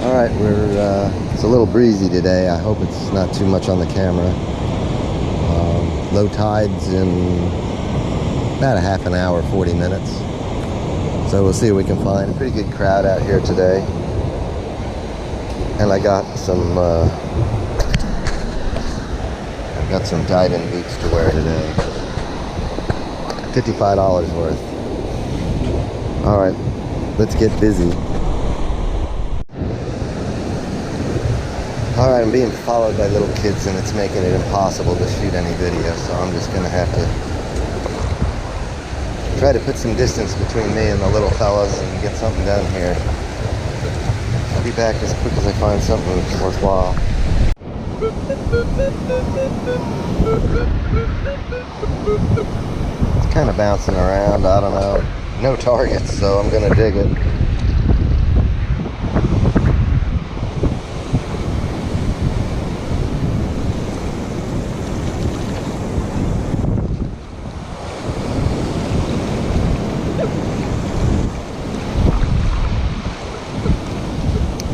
Alright, it's a little breezy today. I hope it's not too much on the camera. Low tides in about a half an hour, 40 minutes. So we'll see what we can find. A pretty good crowd out here today. And I got some diving boots to wear today. $55 worth. Alright, let's get busy. Alright, I'm being followed by little kids and it's making it impossible to shoot any video, so I'm just going to have to try to put some distance between me and the little fellas and get something done here. I'll be back as quick as I find something worthwhile. It's kind of bouncing around, I don't know. No targets, so I'm going to dig it.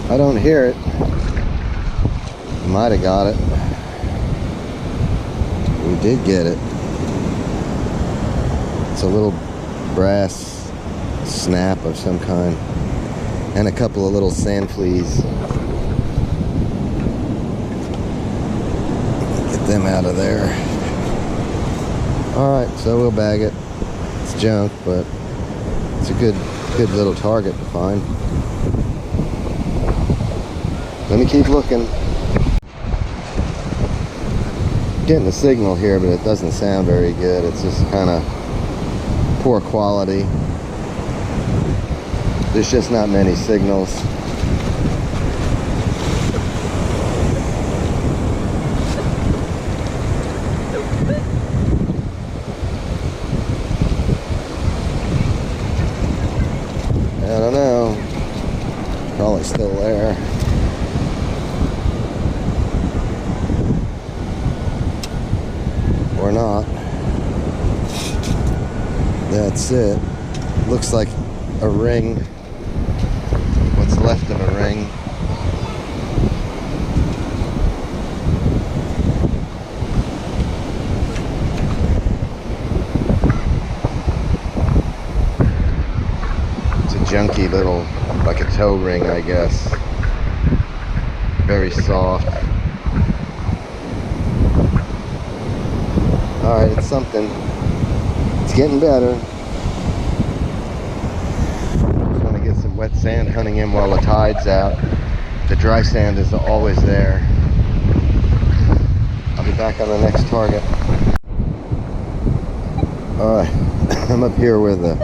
I don't hear it. Might have got it. We did get it. It's a little brass snap of some kind. And a couple of little sand fleas. Get them out of there. Alright, so we'll bag it. It's junk, but it's a good little target to find. Let me keep looking. Getting the signal here, but it doesn't sound very good. It's just kind of poor quality. There's just not many signals. I don't know. Probably still there. Or not. That's it. Looks like a ring. What's left of a ring. It's a junky little, like a toe ring, I guess. Very soft. Alright, it's something. It's getting better. Just want to get some wet sand hunting in while the tide's out. The dry sand is always there. I'll be back on the next target. Alright, I'm up here where the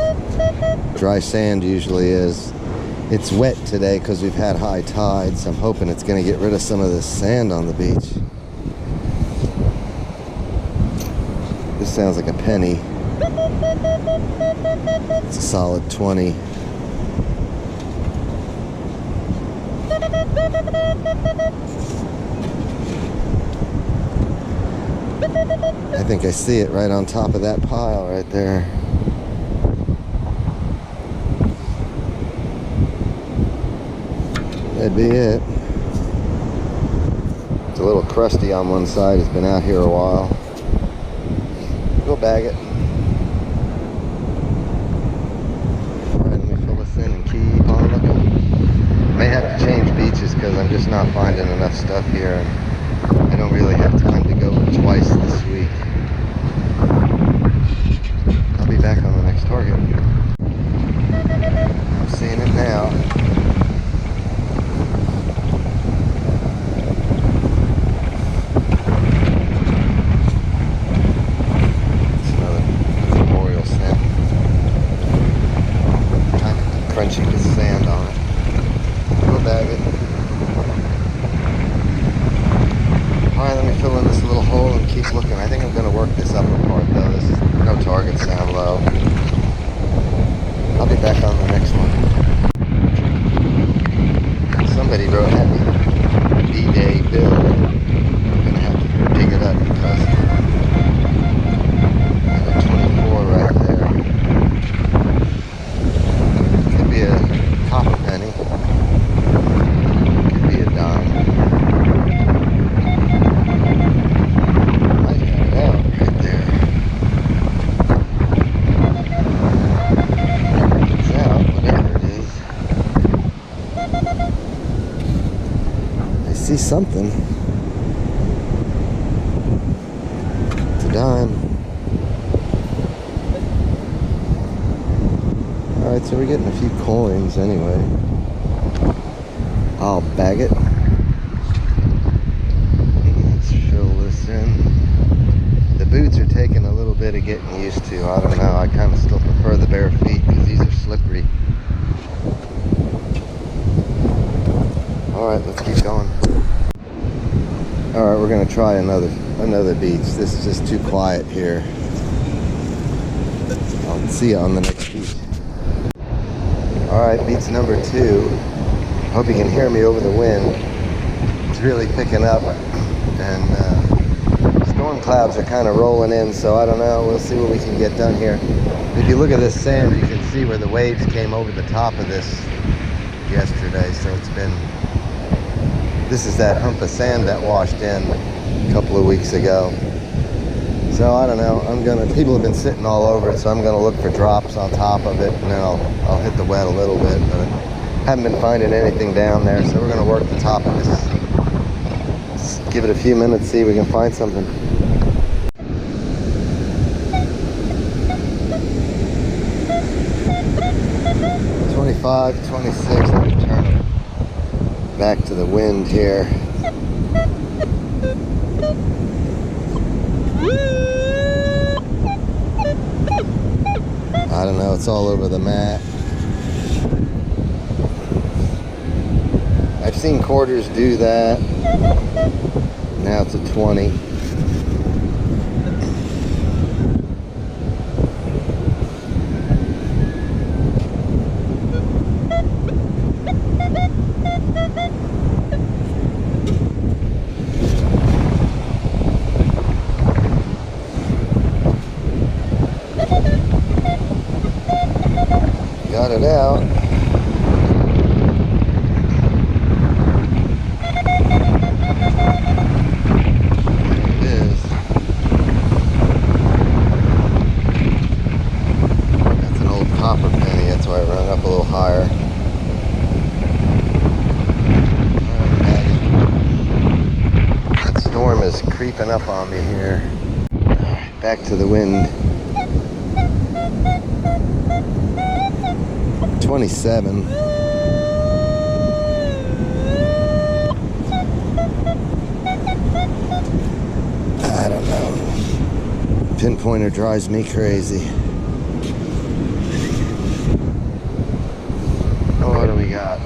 dry sand usually is. It's wet today because we've had high tides. I'm hoping it's going to get rid of some of this sand on the beach. This sounds like a penny. It's a solid 20. I think I see it right on top of that pile right there. That'd be it. It's a little crusty on one side. It's been out here a while. We'll bag it. Alright, let me fill this in and keep on looking. May have to change beaches because I'm just not finding enough stuff here. And I don't really have time to go twice this week. I'll be back on the next target. I'm seeing it now. Crunchy with sand on it. We'll bag it. Alright, let me fill in this little hole and keep looking. I think I'm going to work this upper part though. This is no target sound low. I'll be back on the next one. Somebody wrote happy D-Day Bill. I'm going to have to dig it up because I got 24 right there. Could be a copper penny. see something. It's a dime. Alright, so we're getting a few coins anyway. I'll bag it. Let's fill this in. The boots are taking a little bit of getting used to. I don't know. I kind of still prefer the bare feet because these are slippery. Alright, let's keep going. Alright, we're going to try another beach. This is just too quiet here. I'll see you on the next beach. Alright, beach number 2. Hope you can hear me over the wind. It's really picking up, and storm clouds are kind of rolling in, so I don't know. We'll see what we can get done here. If you look at this sand, you can see where the waves came over the top of this yesterday. So this is that hump of sand that washed in a couple of weeks ago. So I don't know. People have been sitting all over it, so I'm gonna look for drops on top of it, and then I'll hit the wet a little bit, but haven't been finding anything down there, so we're gonna work the top of this. Just give it a few minutes, see if we can find something. $25, $26. Let me turn it back to the wind here. I don't know, it's all over the mat. I've seen quarters do that. Now it's a 20. Got it out. Creeping up on me here. Back to the wind. 27. I don't know. Pinpointer drives me crazy. Oh, what do we got?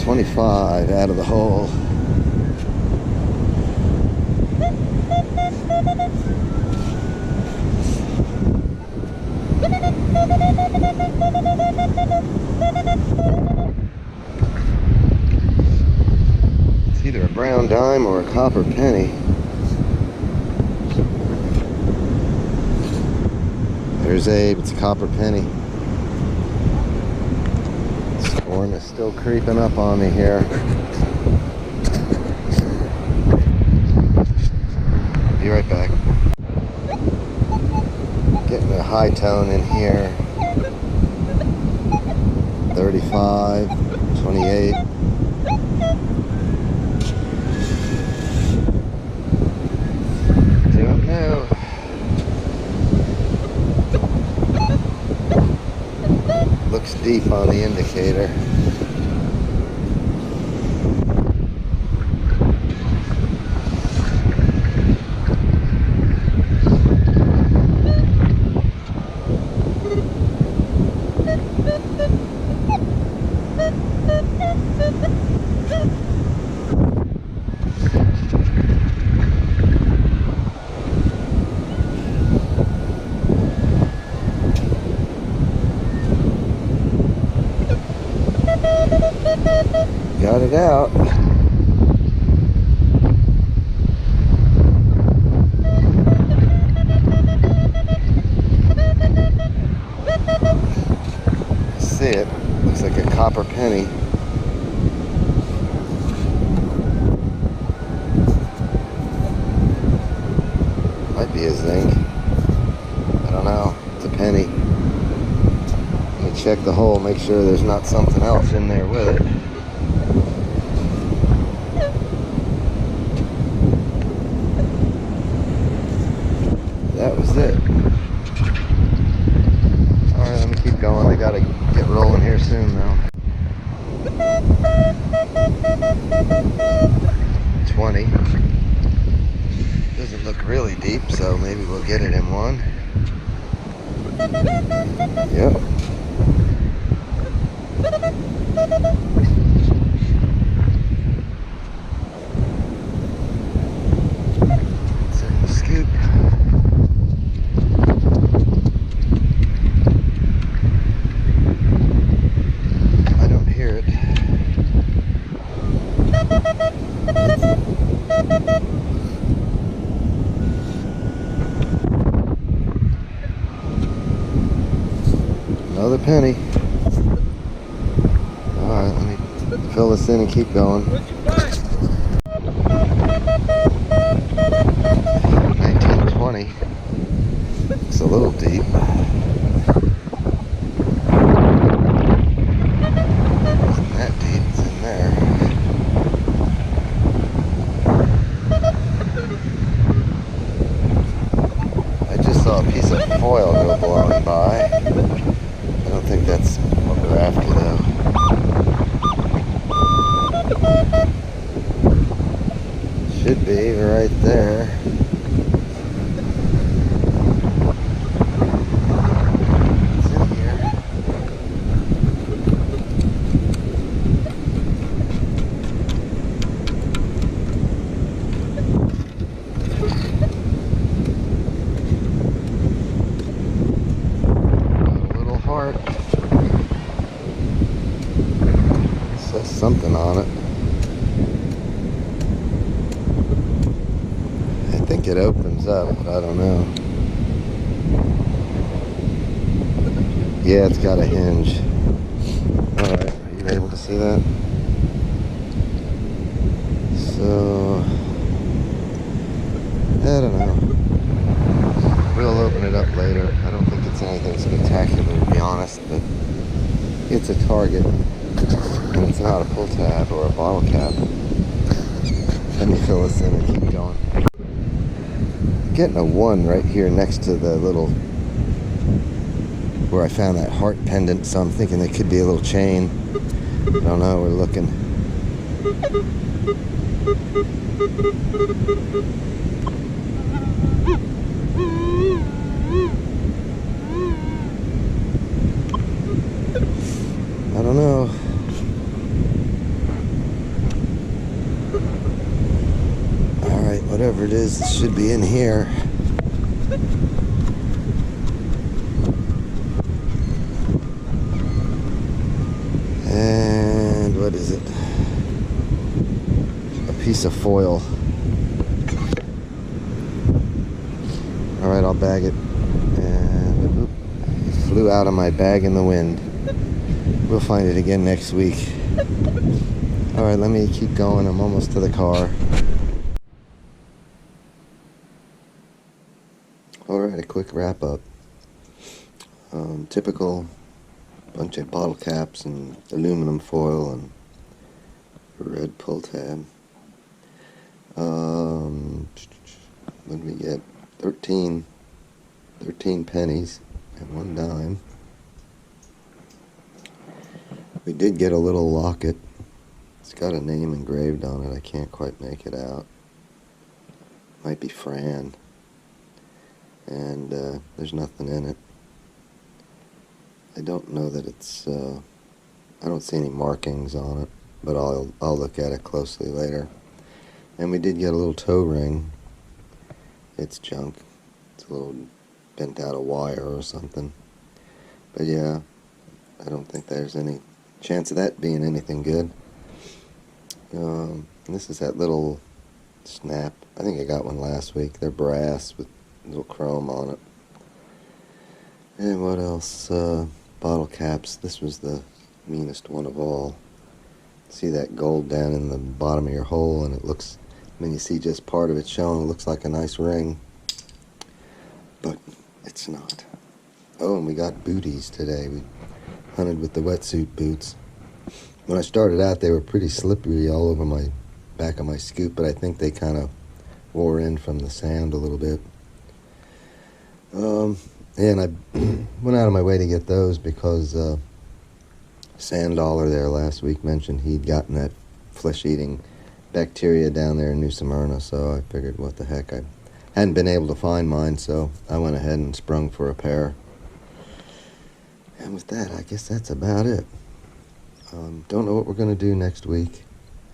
$25 out of the hole. It's either a brown dime or a copper penny. There's Abe, it's a copper penny. Storm is still creeping up on me here. Be right back. Getting a high tone in here. 35, 28. Don't know. Looks deep on the indicator. Got it out. See it. Looks like a copper penny. be a zinc. I don't know. It's a penny. Let me check the hole, make sure there's not something else in there with it. That was it. Alright, let me keep going. I gotta get rolling here soon though. 20. Doesn't look really deep, so maybe we'll get it in one. Yep. It's in the scoop. I don't hear it. Another penny. Alright, let me fill this in and keep going. 1920. It's a little deep. Isn't that deep? It's in there. I just saw a piece of foil go blowing by. I don't think that's what we're after though. Should be right there. It's in here. Got a little heart. Says something on it. I think it opens up, but I don't know. Yeah, it's got a hinge. Alright, are you able to see that? So, I don't know. We'll open it up later. I don't think it's anything spectacular, to be honest, but it's a target. And it's not a pull tab or a bottle cap. Let me fill this in and keep going. Getting a 1 right here next to the little where I found that heart pendant, so I'm thinking it could be a little chain. I don't know, we're looking. I don't know. Alright, whatever it is, it should be in here. And what is it? A piece of foil. Alright, I'll bag it. And it flew out of my bag in the wind. We'll find it again next week. Alright, let me keep going. I'm almost to the car. Alright, a quick wrap up. Typical bunch of bottle caps and aluminum foil and red pull tab. What did we get? 13 pennies and 1 dime. We did get a little locket. It's got a name engraved on it. I can't quite make it out. Might be Fran. And there's nothing in it. I don't know that it's, I don't see any markings on it, but I'll look at it closely later. And we did get a little toe ring. It's junk. It's a little bent out of wire or something. But yeah, I don't think there's any chance of that being anything good. This is that little snap. I think I got one last week. They're brass with little chrome on it. And what else? Bottle caps. This was the meanest one of all. See that gold down in the bottom of your hole, and it looks, I mean, you see just part of it showing. It looks like a nice ring. it's not. Oh, and we got booties today. We hunted with the wetsuit boots. When I started out, they were pretty slippery all over my back of my scoop, but I think they kind of wore in from the sand a little bit. And I went out of my way to get those because Sand Dollar there last week mentioned he'd gotten that flesh-eating bacteria down there in New Smyrna, so I figured, what the heck, I hadn't been able to find mine, so I went ahead and sprung for a pair. And with that, I guess that's about it. Don't know what we're going to do next week.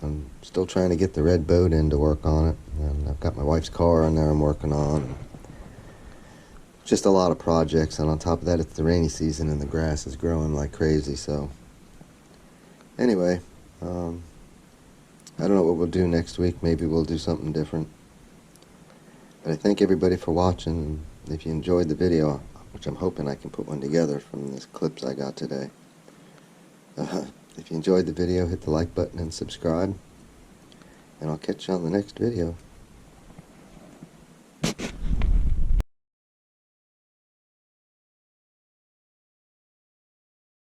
I'm still trying to get the red boat in to work on it, and I've got my wife's car on there I'm working on. Just a lot of projects, and on top of that, it's the rainy season and the grass is growing like crazy, so anyway, I don't know what we'll do next week. Maybe we'll do something different. But I thank everybody for watching. If you enjoyed the video, which I'm hoping I can put one together from these clips I got today. If you enjoyed the video, hit the like button and subscribe. And I'll catch you on the next video.